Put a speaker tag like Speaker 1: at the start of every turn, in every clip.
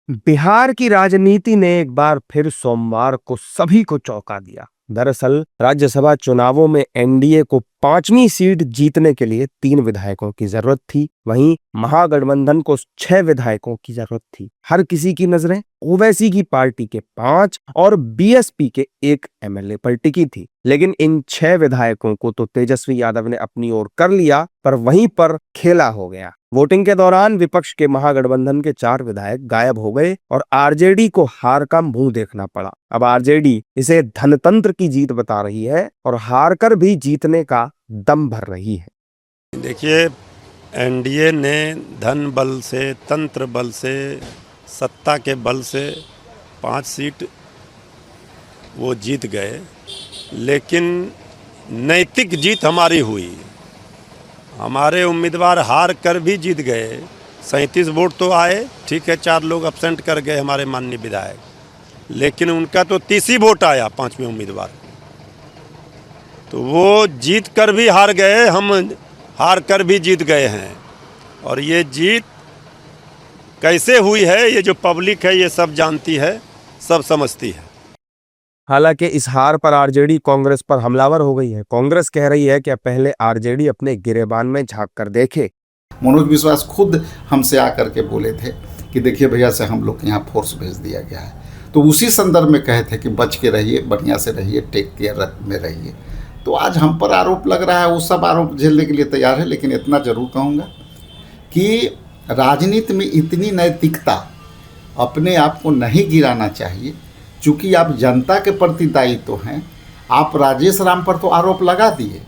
Speaker 1: बिहार की राजनीति ने एक बार फिर सोमवार को सभी को चौंका दिया। दरअसल राज्यसभा चुनावों में एनडीए को 5वीं सीट जीतने के लिए 3 विधायकों की जरूरत थी। वहीं महागठबंधन को 6 विधायकों की जरूरत थी। हर किसी की नजरें ओवैसी की पार्टी के 5 और बीएसपी के 1 एमएलए पर टिकी थी। लेकिन इन 6 विधायकों को तो तेजस्वी यादव ने अपनी ओर कर लिया, पर वहीं पर खेला हो गया। वोटिंग के दौरान विपक्ष के महागठबंधन के 4 विधायक गायब हो गए और आरजेडी को हार का मुंह देखना पड़ा। अब आरजेडी इसे धनतंत्र की जीत बता रही है और हार कर भी जीतने का दम भर रही है।
Speaker 2: देखिए, एनडीए ने धन बल से, तंत्र बल से, सत्ता के बल से 5 सीट वो जीत गए, लेकिन नैतिक जीत हमारी हुई। हमारे उम्मीदवार हार कर भी जीत गए। 37 वोट तो आए, ठीक है, 4 लोग अब्सेंट कर गए हमारे माननीय विधायक, लेकिन उनका तो 30 ही वोट आया 5वें उम्मीदवार। तो वो जीत कर भी हार गए, हम हार कर भी जीत गए हैं। और ये जीत कैसे हुई है, ये जो पब्लिक है ये सब जानती है, सब समझती है।
Speaker 1: हालांकि इस हार पर आरजेडी कांग्रेस पर हमलावर हो गई है। कांग्रेस कह रही है कि पहले आरजेडी अपने गिरेबान में झांक कर देखे।
Speaker 3: मनोज विश्वास खुद हमसे आकर के बोले थे कि देखिए भैया से हम लोग यहाँ फोर्स भेज दिया गया है, तो उसी संदर्भ में कहे थे कि बच के रहिए, बढ़िया से रहिए, टेक केयर में रहिए। तो आज हम पर आरोप लग रहा है, वो सब आरोप झेलने के लिए तैयार है। लेकिन इतना जरूर कहूँगा कि राजनीति में इतनी नैतिकता अपने आप को नहीं गिराना चाहिए। चूँकि आप जनता के प्रति दायित्व तो हैं, आप राजेश राम पर तो आरोप लगा दिए,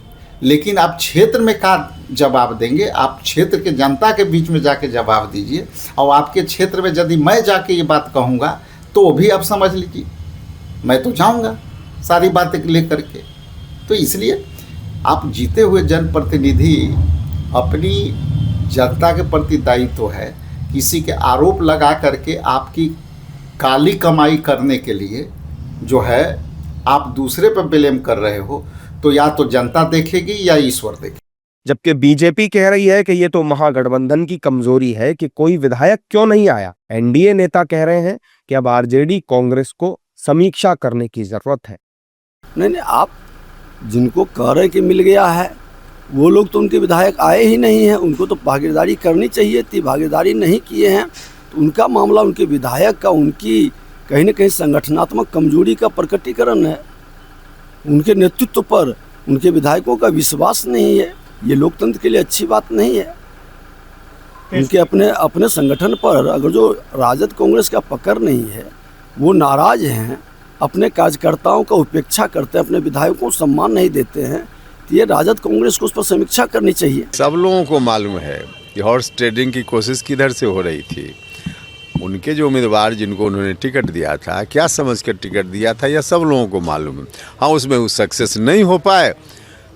Speaker 3: लेकिन आप क्षेत्र में का जवाब देंगे? आप क्षेत्र के जनता के बीच में जाके जवाब दीजिए। और आपके क्षेत्र में यदि मैं जाके ये बात कहूँगा तो भी आप समझ लीजिए मैं तो जाऊँगा सारी बातें लेकर के। तो इसलिए आप जीते हुए जनप्रतिनिधि, अपनी जनता के प्रति दायित्व है। किसी के आरोप लगा करके आपकी काली कमाई करने के लिए जो है आप दूसरे पर ब्लेम कर रहे हो, तो या तो जनता देखेगी या ईश्वर देखेगी।
Speaker 1: जबकि बीजेपी कह रही है कि ये तो महागठबंधन की कमजोरी है कि कोई विधायक क्यों नहीं आया। एनडीए नेता कह रहे हैं कि अब आरजेडी कांग्रेस को समीक्षा करने की जरूरत है।
Speaker 4: नहीं, आप जिनको कह रहे कि मिल गया है, वो लोग तो उनके विधायक आए ही नहीं हैं। उनको तो भागीदारी करनी चाहिए थी, भागीदारी नहीं किए हैं। तो उनका मामला उनके विधायक का, उनकी कहीं न कहीं संगठनात्मक कमजोरी का प्रकटीकरण है। उनके नेतृत्व पर उनके विधायकों का विश्वास नहीं है। ये लोकतंत्र के लिए अच्छी बात नहीं है। उनके अपने संगठन पर अगर जो राजद कांग्रेस का पकड़ नहीं है, वो नाराज हैं, अपने कार्यकर्ताओं का उपेक्षा करते हैं, अपने विधायकों को सम्मान नहीं देते हैं, तो ये राजद कांग्रेस को उस पर समीक्षा करनी चाहिए।
Speaker 5: सब लोगों को मालूम है कि हॉर्स ट्रेडिंग की कोशिश किधर से हो रही थी। उनके जो उम्मीदवार जिनको उन्होंने टिकट दिया था, क्या समझकर टिकट दिया था, यह सब लोगों को मालूम है। हाँ, उसमें वो सक्सेस नहीं हो पाए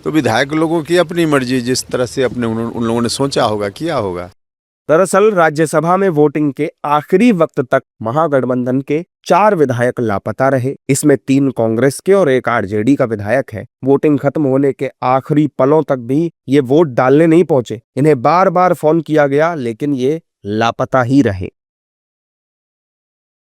Speaker 5: तो विधायक लोगों की अपनी मर्जी, जिस तरह से अपने उन लोगों ने सोचा होगा, किया होगा।
Speaker 1: दरअसल राज्यसभा में वोटिंग के आखिरी वक्त तक महागठबंधन के 4 विधायक लापता रहे। इसमें 3 कांग्रेस के और 1 आरजेडी का विधायक है। वोटिंग खत्म होने के आखिरी पलों तक भी ये वोट डालने नहीं पहुंचे। इन्हें बार बार फोन किया गया, लेकिन ये लापता ही रहे।